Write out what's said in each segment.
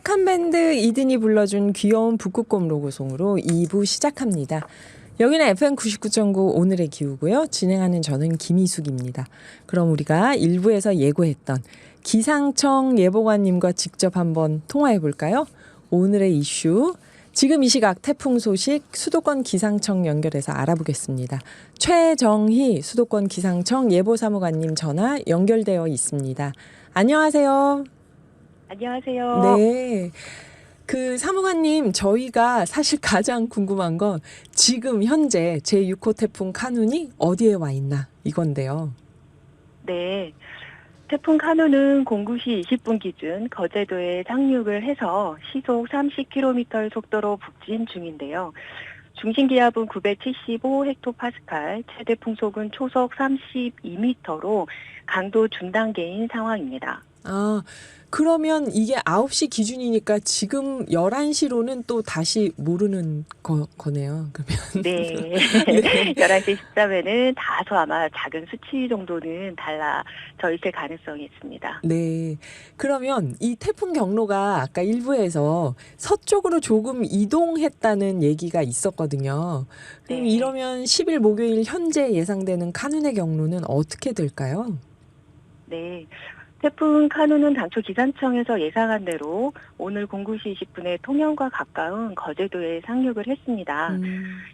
착한 밴드 이든이 불러준 귀여운 북극곰 로고송으로 2부 시작합니다. 여기는 FM 99.9 오늘의 기후고요. 진행하는 저는 김희숙입니다. 그럼 우리가 1부에서 예고했던 기상청 예보관님과 직접 한번 통화해 볼까요? 오늘의 이슈, 지금 이 시각 태풍 소식 수도권 기상청 연결해서 알아보겠습니다. 최정희 수도권 기상청 예보사무관님 전화 연결되어 있습니다. 안녕하세요. 안녕하세요. 네. 사무관님, 저희가 사실 가장 궁금한 건 지금 현재 제6호 태풍 카눈이 어디에 와 있나 이건데요. 네. 태풍 카눈은 09시 20분 기준 거제도에 상륙을 해서 시속 30km의 속도로 북진 중인데요. 중심 기압은 975헥토파스칼, 최대 풍속은 초속 32m로 강도 중단계인 상황입니다. 아, 그러면 이게 9시 기준이니까 지금 11시로는 또 다시 모르는 거네요. 그러면. 네. 네. 11시 시점에는 다소 아마 작은 수치 정도는 달라져 있을 가능성이 있습니다. 네. 그러면 이 태풍 경로가 아까 일부에서 서쪽으로 조금 이동했다는 얘기가 있었거든요. 그럼 네. 이러면 10일 목요일 현재 예상되는 카눈의 경로는 어떻게 될까요? 네. 태풍 카눈은 당초 기상청에서 예상한 대로 오늘 09시 20분에 통영과 가까운 거제도에 상륙을 했습니다.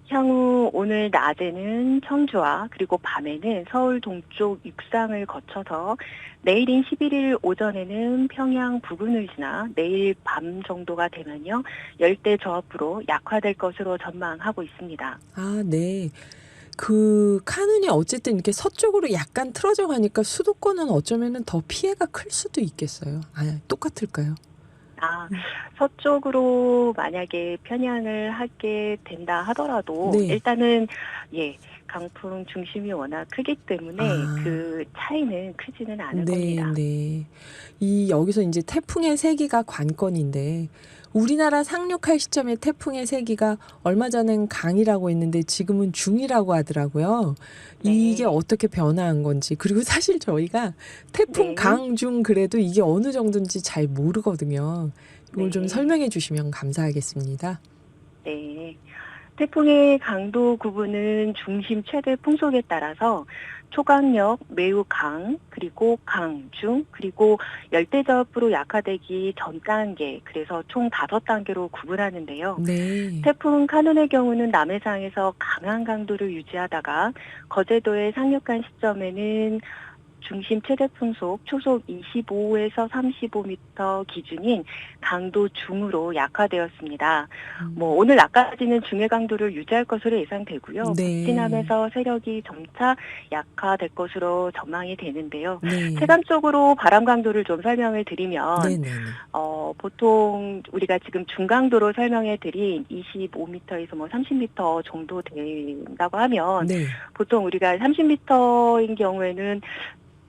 향후 오늘 낮에는 청주와 그리고 밤에는 서울 동쪽 육상을 거쳐서 내일인 11일 오전에는 평양 부근을 지나 내일 밤 정도가 되면요. 열대 저압으로 약화될 것으로 전망하고 있습니다. 아, 네. 카눈이 어쨌든 이렇게 서쪽으로 약간 틀어져 가니까 수도권은 어쩌면은 더 피해가 클 수도 있겠어요. 아, 똑같을까요? 서쪽으로 만약에 편향을 하게 된다 하더라도 네. 일단은 강풍 중심이 워낙 크기 때문에 그 차이는 크지는 않을 겁니다. 네. 여기서 이제 태풍의 세기가 관건인데 우리나라 상륙할 시점에 태풍의 세기가 얼마 전엔 강이라고 했는데 지금은 중이라고 하더라고요. 네. 이게 어떻게 변화한 건지, 그리고 사실 저희가 태풍 네. 강, 중 그래도 이게 어느 정도인지 잘 모르거든요. 이걸 좀 네. 설명해 주시면 감사하겠습니다. 네. 태풍의 강도 구분은 중심 최대 풍속에 따라서 초강력, 매우 강, 그리고 강, 중, 그리고 열대저압으로 약화되기 전 단계, 그래서 총 5단계로 구분하는데요. 네. 태풍 카눈의 경우는 남해상에서 강한 강도를 유지하다가 거제도에 상륙한 시점에는 중심 최대 풍속 초속 25에서 35m 기준인 강도 중으로 약화되었습니다. 오늘 낮까지는 중의 강도를 유지할 것으로 예상되고요. 네. 북진하면서 세력이 점차 약화될 것으로 전망이 되는데요. 네. 체감적으로 바람 강도를 좀 설명을 드리면 네네네. 보통 우리가 지금 중강도로 설명해 드린 25m에서 30m 정도 된다고 하면 네. 보통 우리가 30m인 경우에는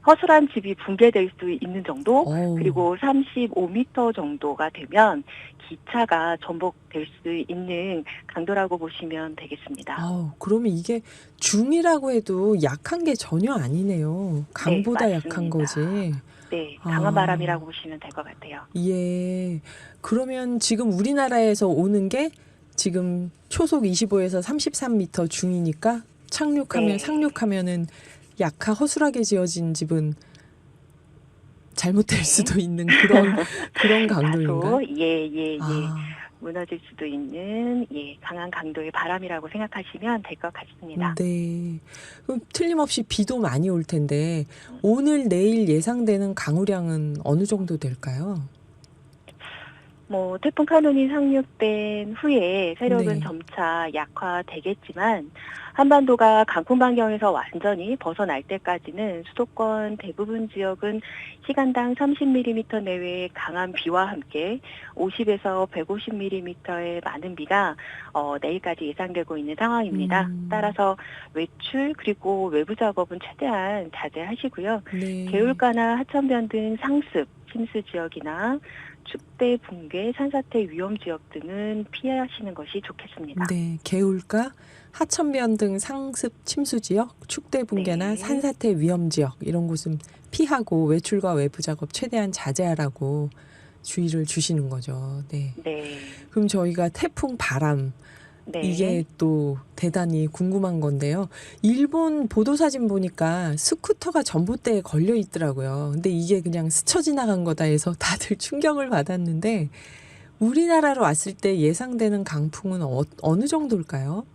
허술한 집이 붕괴될 수 있는 정도, 그리고 35m 정도가 되면 기차가 전복될 수 있는 강도라고 보시면 되겠습니다. 그러면 이게 중이라고 해도 약한 게 전혀 아니네요. 강보다 네, 약한 맞습니다. 거지. 네, 강한 바람이라고 보시면 될 것 같아요. 예. 그러면 지금 우리나라에서 오는 게 지금 초속 25에서 33m 중이니까 상륙하면은 허술하게 지어진 집은 잘못될 수도 있는 그런 강도인가요? 무너질 수도 있는 강한 강도의 바람이라고 생각하시면 될 것 같습니다. 네. 그럼 틀림없이 비도 많이 올 텐데 오늘 내일 예상되는 강우량은 어느 정도 될까요? 태풍 카눈이 상륙된 후에 세력은 네. 점차 약화되겠지만 한반도가 강풍 반경에서 완전히 벗어날 때까지는 수도권 대부분 지역은 시간당 30mm 내외의 강한 비와 함께 50에서 150mm의 많은 비가 내일까지 예상되고 있는 상황입니다. 따라서 외출 그리고 외부 작업은 최대한 자제하시고요. 네. 개울가나 하천변 등 상습, 침수 지역이나 축대, 붕괴, 산사태 위험 지역 등은 피하시는 것이 좋겠습니다. 네, 개울가, 하천변 등 상습 침수 지역, 축대 붕괴나 산사태 위험 지역 이런 곳은 피하고 외출과 외부 작업 최대한 자제하라고 주의를 주시는 거죠. 네. 네. 그럼 저희가 태풍 바람 네. 이게 또 대단히 궁금한 건데요. 일본 보도사진 보니까 스쿠터가 전봇대에 걸려 있더라고요. 근데 이게 그냥 스쳐 지나간 거다 해서 다들 충격을 받았는데 우리나라로 왔을 때 예상되는 강풍은 어느 정도일까요?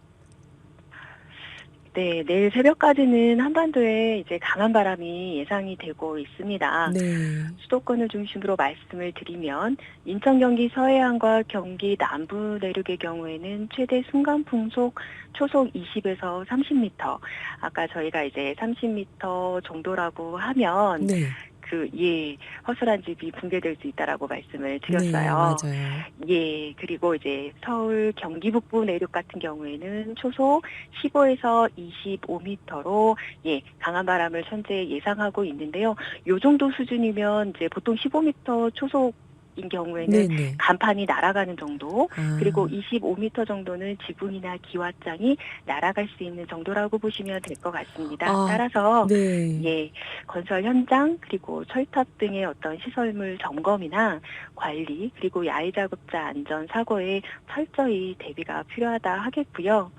네, 내일 새벽까지는 한반도에 이제 강한 바람이 예상이 되고 있습니다. 네. 수도권을 중심으로 말씀을 드리면 인천, 경기 서해안과 경기 남부 내륙의 경우에는 최대 순간 풍속 초속 20에서 30m. 아까 저희가 이제 30m 정도라고 하면 네. 허술한 집이 붕괴될 수 있다라고 말씀을 네, 드렸어요. 맞아요. 예, 그리고 이제 서울, 경기 북부 내륙 같은 경우에는 초속 15에서 25m로 강한 바람을 현재 예상하고 있는데요. 요 정도 수준이면 이제 보통 15m 초속인 경우에는 네네. 간판이 날아가는 정도, 아, 그리고 25m 정도는 지붕이나 기와장이 날아갈 수 있는 정도라고 보시면 될 것 같습니다. 아, 따라서 네. 건설 현장 그리고 철탑 등의 어떤 시설물 점검이나 관리 그리고 야외 작업자 안전 사고에 철저히 대비가 필요하다 하겠고요.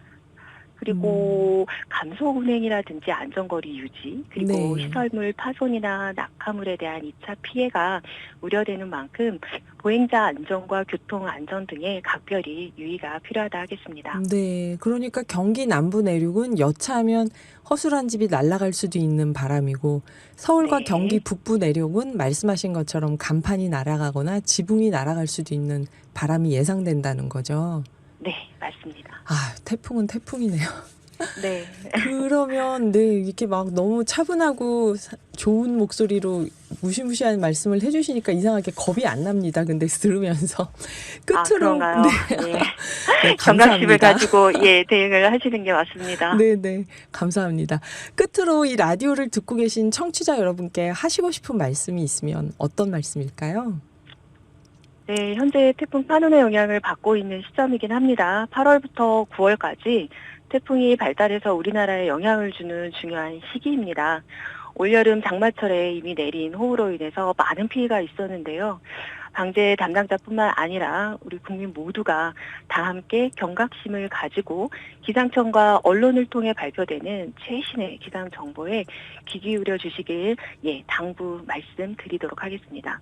그리고 감속 운행이라든지 안전거리 유지 그리고 네. 시설물 파손이나 낙하물에 대한 2차 피해가 우려되는 만큼 보행자 안전과 교통 안전 등에 각별히 유의가 필요하다 하겠습니다. 네. 그러니까 경기 남부 내륙은 여차하면 허술한 집이 날아갈 수도 있는 바람이고 서울과 네. 경기 북부 내륙은 말씀하신 것처럼 간판이 날아가거나 지붕이 날아갈 수도 있는 바람이 예상된다는 거죠. 네, 맞습니다. 아, 태풍은 태풍이네요. 네. 그러면 이렇게 막 너무 차분하고 좋은 목소리로 무시무시한 말씀을 해주시니까 이상하게 겁이 안 납니다. 근데 들으면서 끝으로 그런가요? 네. 네. 네, 경각심을 감사합니다. 가지고 대응을 하시는 게 맞습니다. 네네, 감사합니다. 끝으로 이 라디오를 듣고 계신 청취자 여러분께 하시고 싶은 말씀이 있으면 어떤 말씀일까요? 네, 현재 태풍 파눈의 영향을 받고 있는 시점이긴 합니다. 8월부터 9월까지 태풍이 발달해서 우리나라에 영향을 주는 중요한 시기입니다. 올여름 장마철에 이미 내린 호우로 인해서 많은 피해가 있었는데요. 방재 담당자뿐만 아니라 우리 국민 모두가 다 함께 경각심을 가지고 기상청과 언론을 통해 발표되는 최신의 기상 정보에 귀 기울여 주시길 당부 말씀드리도록 하겠습니다.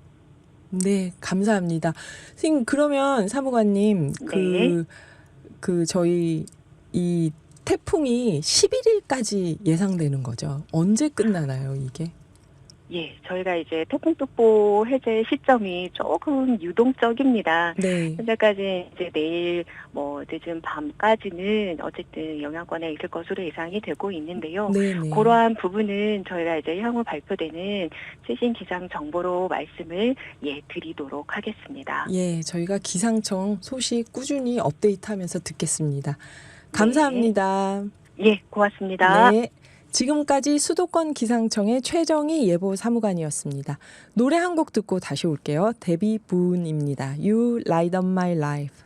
네, 감사합니다. 선생님, 그러면 사무관님, 네. 저희 이 태풍이 11일까지 예상되는 거죠. 언제 끝나나요, 이게? 저희가 이제 태풍특보 해제 시점이 조금 유동적입니다. 네. 현재까지 이제 내일 늦은 밤까지는 어쨌든 영향권에 있을 것으로 예상이 되고 있는데요. 네네. 그러한 부분은 저희가 이제 향후 발표되는 최신 기상 정보로 말씀을 드리도록 하겠습니다. 예, 저희가 기상청 소식 꾸준히 업데이트하면서 듣겠습니다. 감사합니다. 고맙습니다. 네. 지금까지 수도권 기상청의 최정희 예보 사무관이었습니다. 노래 한 곡 듣고 다시 올게요. 데뷔 부은입니다. You Light Up My Life.